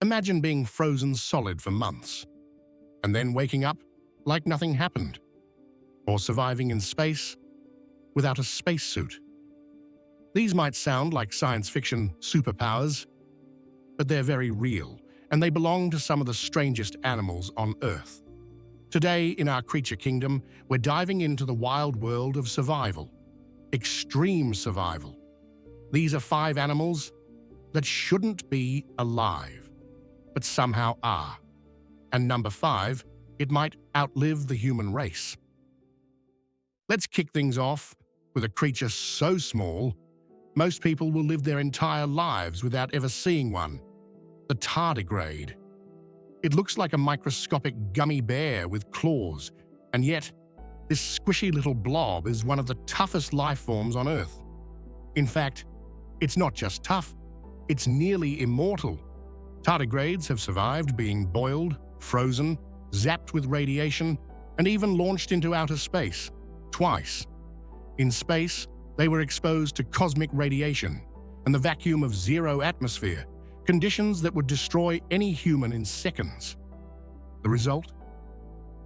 Imagine being frozen solid for months, and then waking up like nothing happened, or surviving in space without a spacesuit. These might sound like science fiction superpowers, but they're very real, and they belong to some of the strangest animals on Earth. Today, in our creature kingdom, we're diving into the wild world of survival, extreme survival. These are 5 animals that shouldn't be alive, but somehow are. And number 5, it might outlive the human race. Let's kick things off with a creature so small, most people will live their entire lives without ever seeing one: the tardigrade. It looks like a microscopic gummy bear with claws, and yet this squishy little blob is one of the toughest life forms on Earth. In fact, it's not just tough, it's nearly immortal. Tardigrades have survived being boiled, frozen, zapped with radiation, and even launched into outer space, twice. In space, they were exposed to cosmic radiation and the vacuum of zero atmosphere, conditions that would destroy any human in seconds. The result?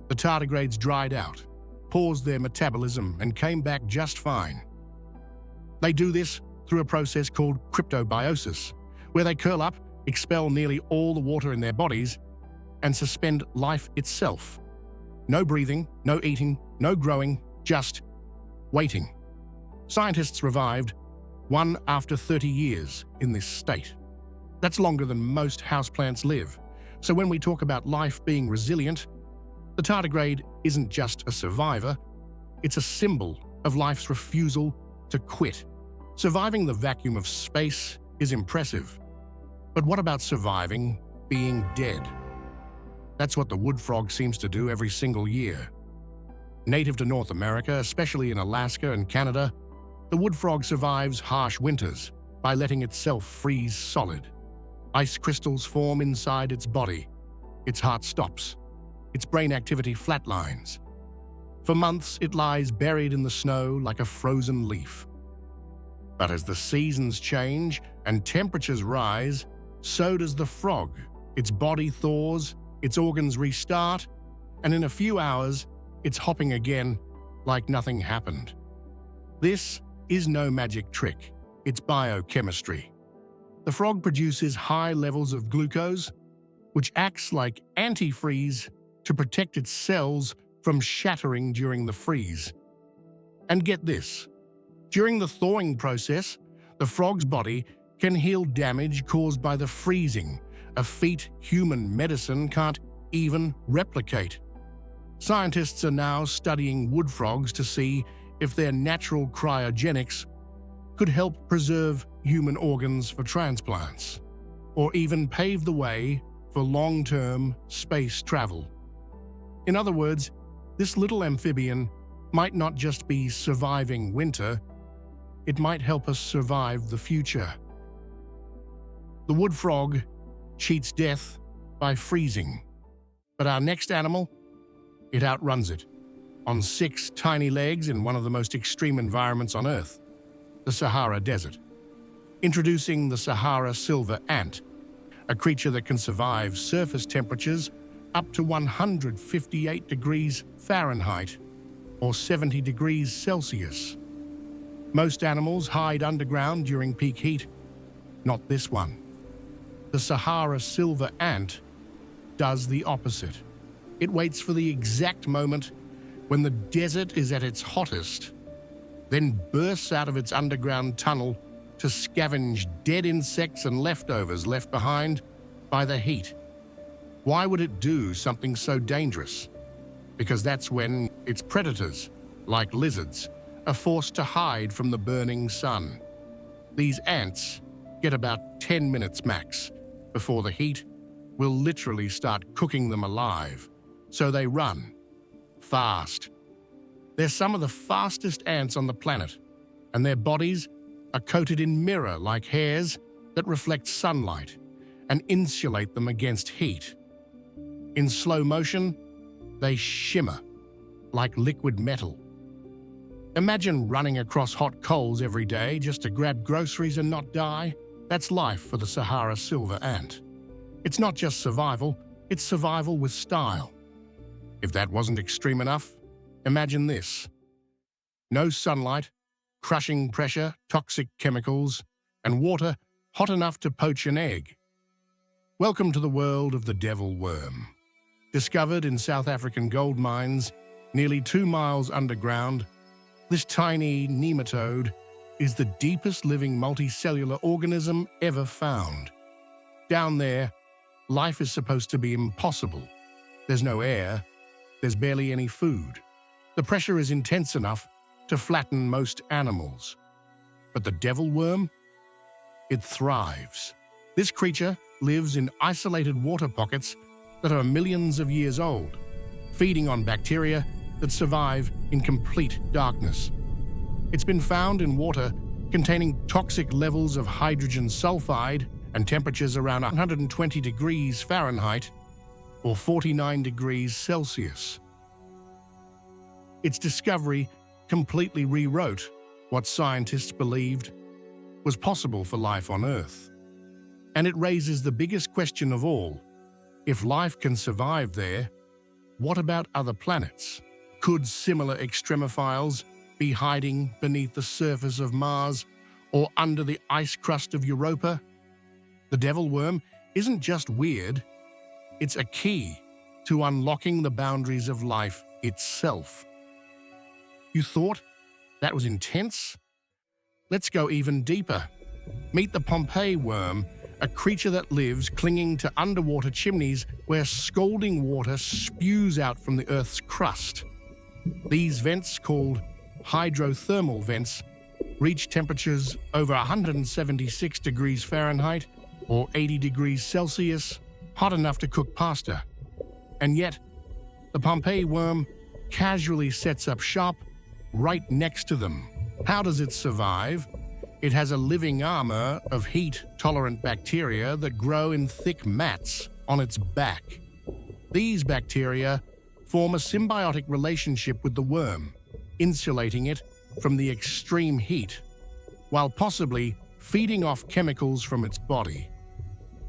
The tardigrades dried out, paused their metabolism, and came back just fine. They do this through a process called cryptobiosis, where they curl up, expel nearly all the water in their bodies, and suspend life itself. No breathing, no eating, no growing, just waiting. Scientists revived one after 30 years in this state. That's longer than most houseplants live. So when we talk about life being resilient, the tardigrade isn't just a survivor, it's a symbol of life's refusal to quit. Surviving the vacuum of space is impressive. But what about surviving being dead? That's what the wood frog seems to do every single year. Native to North America, especially in Alaska and Canada, the wood frog survives harsh winters by letting itself freeze solid. Ice crystals form inside its body. Its heart stops. Its brain activity flatlines. For months, it lies buried in the snow like a frozen leaf. But as the seasons change and temperatures rise, so does the frog. Its body thaws, its organs restart, and in a few hours, it's hopping again like nothing happened. This is no magic trick. It's biochemistry. The frog produces high levels of glucose, which acts like antifreeze to protect its cells from shattering during the freeze. And get this, during the thawing process, the frog's body can heal damage caused by the freezing, a feat human medicine can't even replicate. Scientists are now studying wood frogs to see if their natural cryogenics could help preserve human organs for transplants, or even pave the way for long-term space travel. In other words, this little amphibian might not just be surviving winter, it might help us survive the future. The wood frog cheats death by freezing. But our next animal, it outruns it. On 6 tiny legs in one of the most extreme environments on Earth, the Sahara Desert. Introducing the Sahara silver ant, a creature that can survive surface temperatures up to 158 degrees Fahrenheit or 70 degrees Celsius. Most animals hide underground during peak heat. Not this one. The Sahara silver ant does the opposite. It waits for the exact moment when the desert is at its hottest, then bursts out of its underground tunnel to scavenge dead insects and leftovers left behind by the heat. Why would it do something so dangerous? Because that's when its predators, like lizards, are forced to hide from the burning sun. These ants get about 10 minutes max before the heat will literally start cooking them alive. So they run fast. They're some of the fastest ants on the planet, and their bodies are coated in mirror-like hairs that reflect sunlight and insulate them against heat. In slow motion, they shimmer like liquid metal. Imagine running across hot coals every day just to grab groceries and not die. That's life for the Sahara silver ant. It's not just survival, it's survival with style. If that wasn't extreme enough, imagine this. No sunlight, crushing pressure, toxic chemicals, and water hot enough to poach an egg. Welcome to the world of the devil worm. Discovered in South African gold mines, nearly 2 miles underground, this tiny nematode is the deepest living multicellular organism ever found. Down there, life is supposed to be impossible. There's no air, there's barely any food. The pressure is intense enough to flatten most animals. But the devil worm? It thrives. This creature lives in isolated water pockets that are millions of years old, feeding on bacteria that survive in complete darkness. It's been found in water containing toxic levels of hydrogen sulfide and temperatures around 120 degrees Fahrenheit or 49 degrees Celsius. Its discovery completely rewrote what scientists believed was possible for life on Earth. And it raises the biggest question of all. If life can survive there, what about other planets? Could similar extremophiles be hiding beneath the surface of Mars or under the ice crust of Europa? The devil worm isn't just weird, it's a key to unlocking the boundaries of life itself. You thought that was intense? Let's go even deeper. Meet the Pompeii worm, a creature that lives clinging to underwater chimneys where scalding water spews out from the Earth's crust. These vents, called hydrothermal vents, reach temperatures over 176 degrees Fahrenheit or 80 degrees Celsius, hot enough to cook pasta. And yet, the Pompeii worm casually sets up shop right next to them. How does it survive? It has a living armor of heat-tolerant bacteria that grow in thick mats on its back. These bacteria form a symbiotic relationship with the worm, insulating it from the extreme heat, while possibly feeding off chemicals from its body.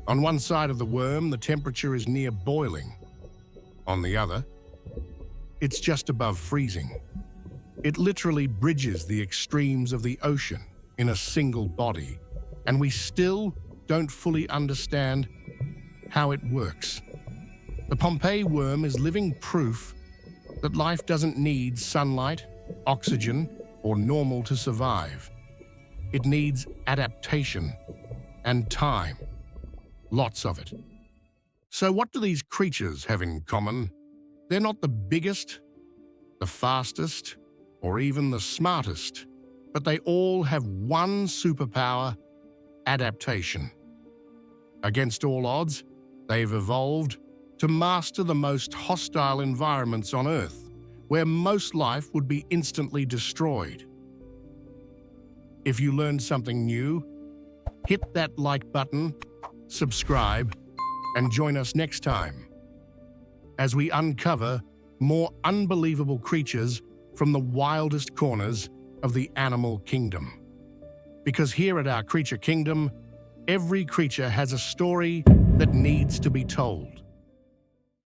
On one side of the worm, the temperature is near boiling. On the other, it's just above freezing. It literally bridges the extremes of the ocean in a single body, and we still don't fully understand how it works. The Pompeii worm is living proof that life doesn't need sunlight, oxygen, or normal to survive. It needs adaptation and time. Lots of it. So what do these creatures have in common? They're not the biggest, the fastest, or even the smartest, but they all have one superpower: adaptation. Against all odds, they've evolved to master the most hostile environments on Earth, where most life would be instantly destroyed. If you learned something new, hit that like button, subscribe, and join us next time as we uncover more unbelievable creatures from the wildest corners of the animal kingdom. Because here at our Creature Kingdom, every creature has a story that needs to be told.